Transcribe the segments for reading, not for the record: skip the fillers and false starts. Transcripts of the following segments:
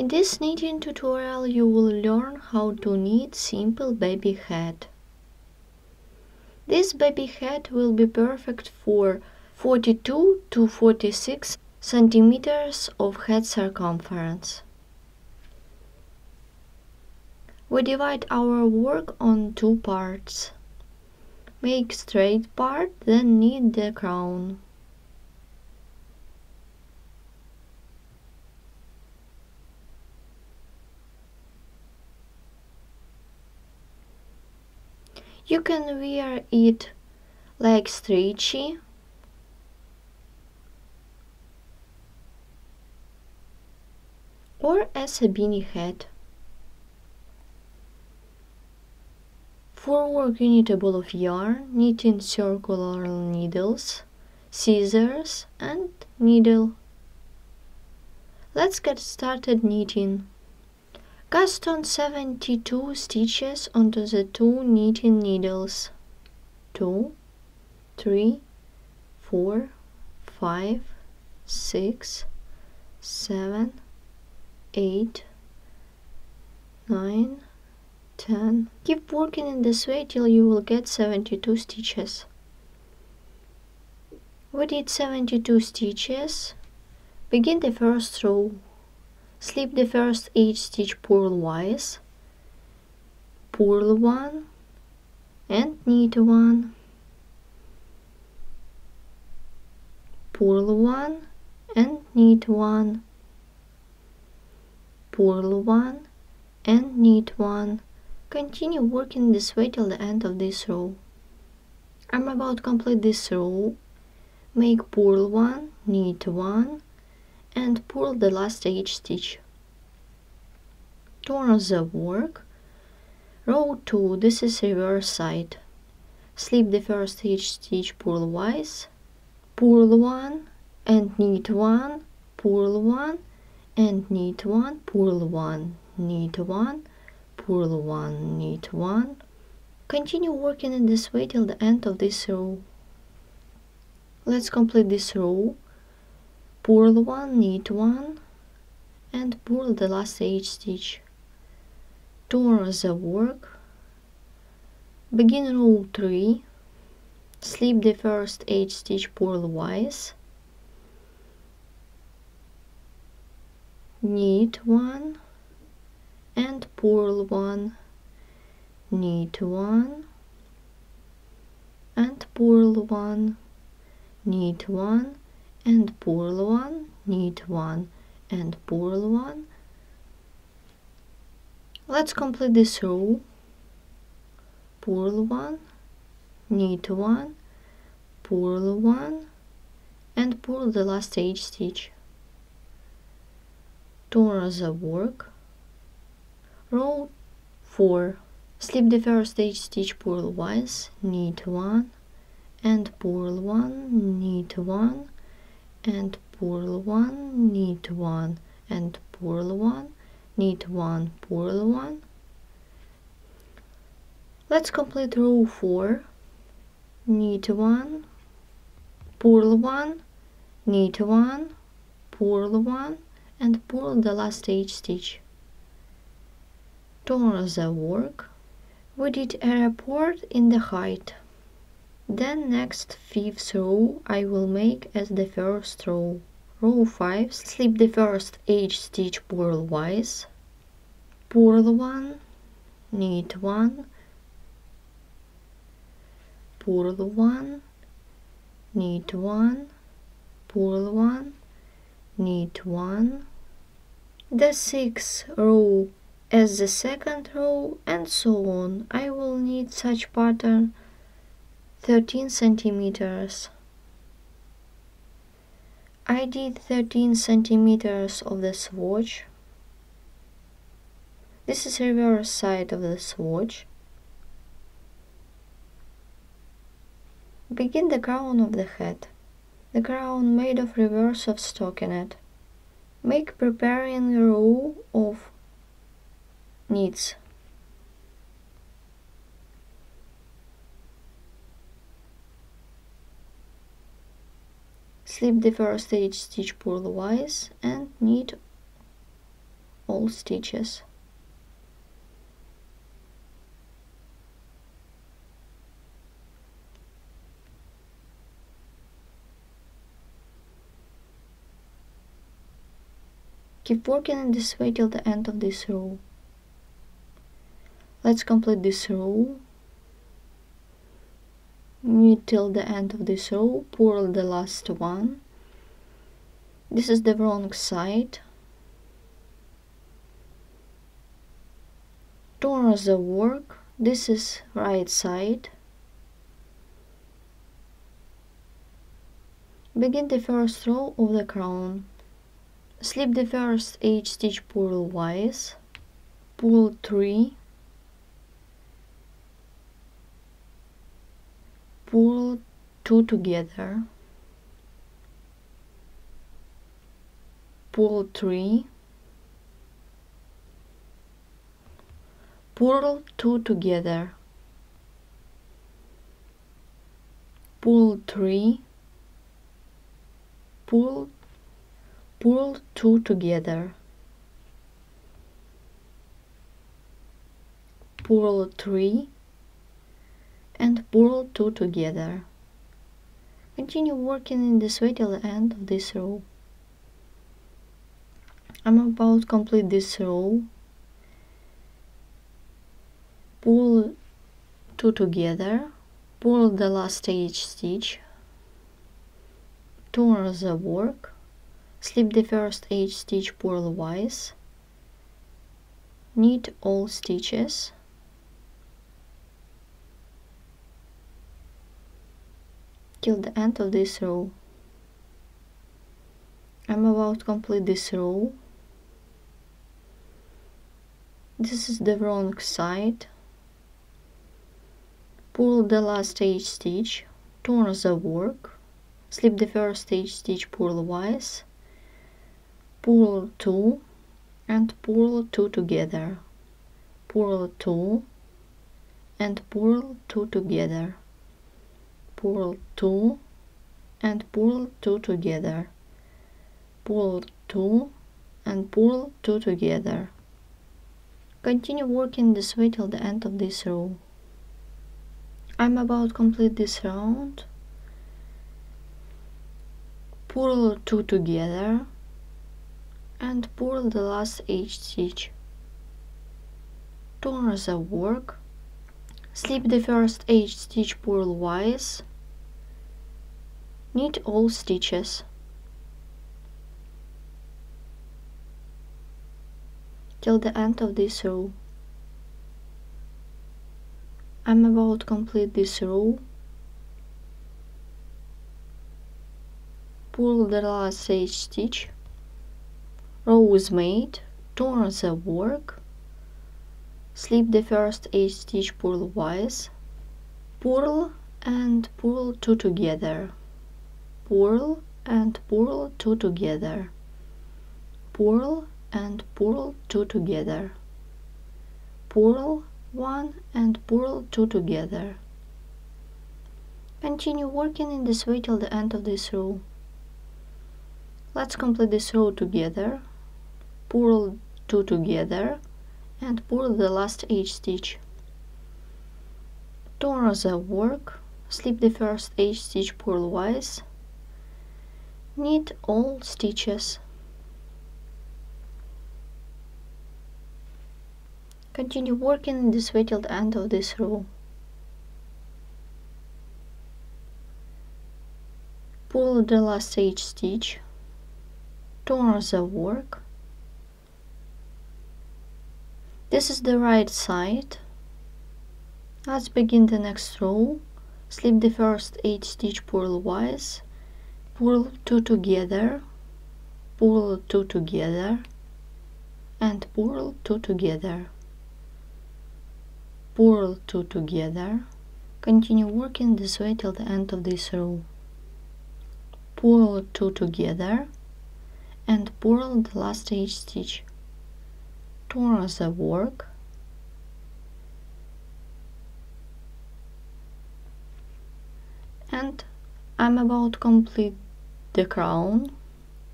In this knitting tutorial you will learn how to knit simple baby hat. This baby hat will be perfect for 42 to 46 centimeters of head circumference. We divide our work on two parts. Make straight part, then knit the crown. You can wear it like stretchy or as a beanie hat. For work you need a ball of yarn, knitting circular needles, scissors and needle. Let's get started knitting. Cast on 72 stitches onto the two knitting needles. 2, 3, 4, 5, 6, 7, 8, 9, 10. Keep working in this way till you will get 72 stitches. We did 72 stitches. Begin the first row. Slip the first 8 stitch purlwise, purl 1 and knit 1, purl 1 and knit 1, purl 1 and knit 1. Continue working this way till the end of this row. I'm about to complete this row. Make purl 1, knit 1 and purl the last 8 stitch. Turn the work. Row 2, this is reverse side. Slip the first 8 stitch purlwise, purl 1 and knit 1, purl 1 and knit 1, purl 1, knit 1, purl 1, knit 1. Continue working in this way till the end of this row. Let's complete this row. Purl 1, knit 1 and purl the last 8 stitch. Turn the work. Begin row 3. Slip the first 8 stitch purlwise, knit 1 and purl 1, knit 1 and purl 1, knit 1 and purl 1, knit 1 and purl 1. Let's complete this row. Purl 1, knit 1, purl 1 and purl the last 8 stitch. Turn the work. Row 4. Slip the first 8 stitch purlwise, knit 1 and purl 1, knit 1 and purl 1, knit 1 and purl 1, knit 1, purl 1. Let's complete row 4. Knit 1, purl 1, knit 1, purl 1 and purl the last 8 stitch. Turn the work. We did a report in the height. Then next 5th row I will make as the first row. Row 5, slip the first 8 stitch purlwise, purl 1, knit 1, purl 1, knit 1, purl 1, knit 1. The 6th row as the second row and so on. I will knit such pattern 13 centimeters. I did 13 centimeters of the swatch. This is reverse side of the swatch. Begin the crown of the head. The crown made of reverse of stockinette. Make preparing a row of knits. Slip the first 8 stitch purlwise and knit all stitches. Keep working in this way till the end of this row. Let's complete this row. Knit till the end of this row, purl the last one. This is the wrong side. Turn the work. This is right side. Begin the first row of the crown. Slip the first 8 stitch purlwise, pull 3, pull 2 together, pull 3, pull 2 together, pull 3, pull 2 together, pull 3 and pull 2 together. Continue working in this way till the end of this row. I'm about to complete this row. Pull 2 together, pull the last 8 stitch, turn the work, slip the first 8 stitch purlwise, knit all stitches, till the end of this row. I'm about to complete this row. This is the wrong side. Pull the last 8 stitch, turn the work, slip the first 8 stitch purlwise, pull 2 and pull 2 together, pull 2 and pull 2 together, pull 2 and pull 2 together, pull 2 and pull 2 together. Continue working this way till the end of this row. I'm about to complete this round. Pull 2 together and pull the last 8 stitch. Turn the work, slip the first 8 stitch purlwise, knit all stitches, till the end of this row. I'm about to complete this row. Pull the last 8 stitch. Row is made, turn the work, slip the first 8 stitch purlwise, purl and pull 2 together, purl and pull 2 together, purl and pull 2 together, purl 1 and pull 2 together. Continue working in this way till the end of this row. Let's complete this row together. Pull 2 together and pull the last 8 stitch. Turn the work, slip the first 8 stitch purlwise, knit all stitches. Continue working in this way till the end of this row. Pull the last 8 stitch, turn the work. This is the right side. Let's begin the next row. Slip the first 8 stitch purlwise, pull 2 together, pull 2 together, and pull 2 together, pull 2 together. Continue working this way till the end of this row. Pull 2 together and pull the last 8 stitch. Turn the work, and I'm about to complete the crown.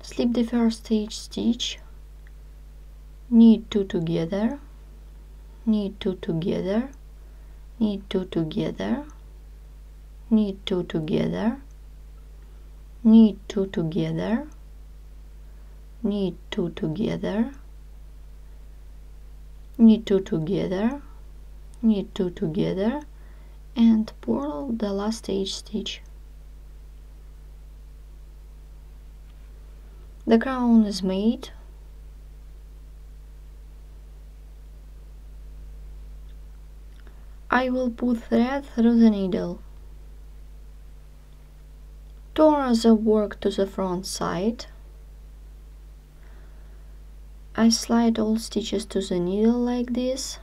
Slip the first 8 stitch, knit 2 together, knit 2 together, knit 2 together, knit 2 together, knit 2 together, knit 2 together, knit 2 together, knit 2 together, and purl the last H stitch. The crown is made. I will put thread through the needle. Turn the work to the front side. I slide all stitches to the needle like this.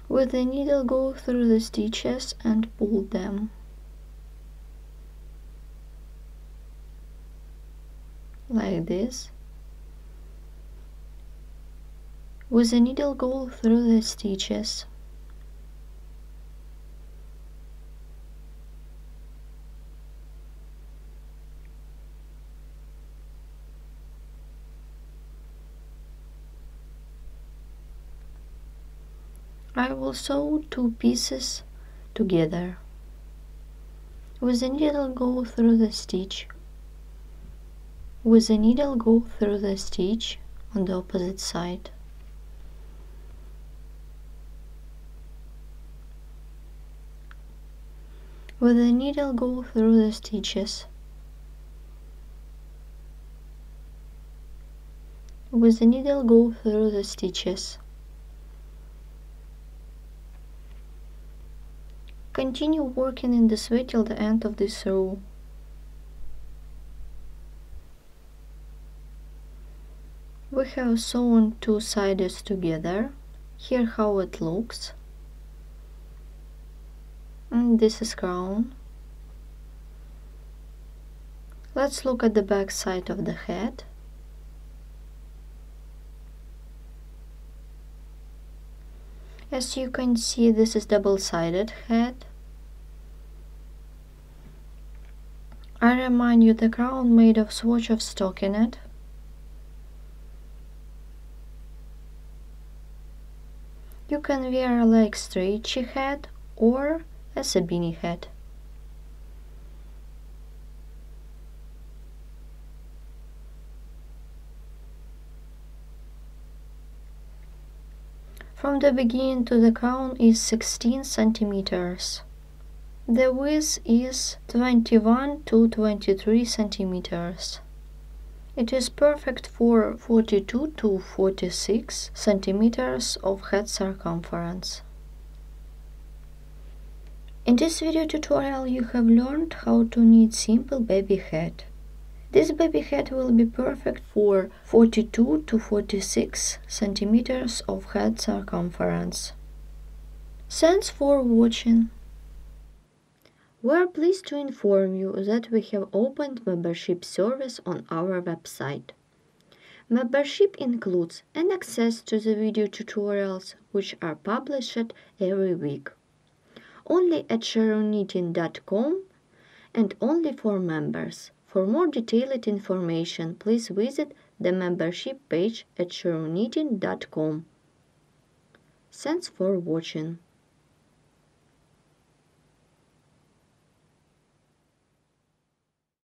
With the needle, go through the stitches and pull them. Like this. With the needle, go through the stitches. I will sew 2 pieces together. With the needle, go through the stitch. With the needle, go through the stitch on the opposite side. With the needle, go through the stitches. With the needle, go through the stitches. Continue working in this way till the end of this row. We have sewn 2 sides together. Here how it looks. And this is crown. Let's look at the back side of the head. As you can see, this is double-sided head. I remind you the crown made of swatch of stockinette. You can wear like stretchy head or as a beanie head. From the beginning to the crown is 16 centimeters. The width is 21 to 23 centimeters. It is perfect for 42 to 46 centimeters of head circumference. In this video tutorial you have learned how to knit simple baby head. This baby head will be perfect for 42 to 46 centimeters of head circumference. Thanks for watching. We are pleased to inform you that we have opened membership service on our website. Membership includes an access to the video tutorials which are published every week. Only at SharonKnitting.com and only for members. For more detailed information, please visit the membership page at SharonKnitting.com. Thanks for watching.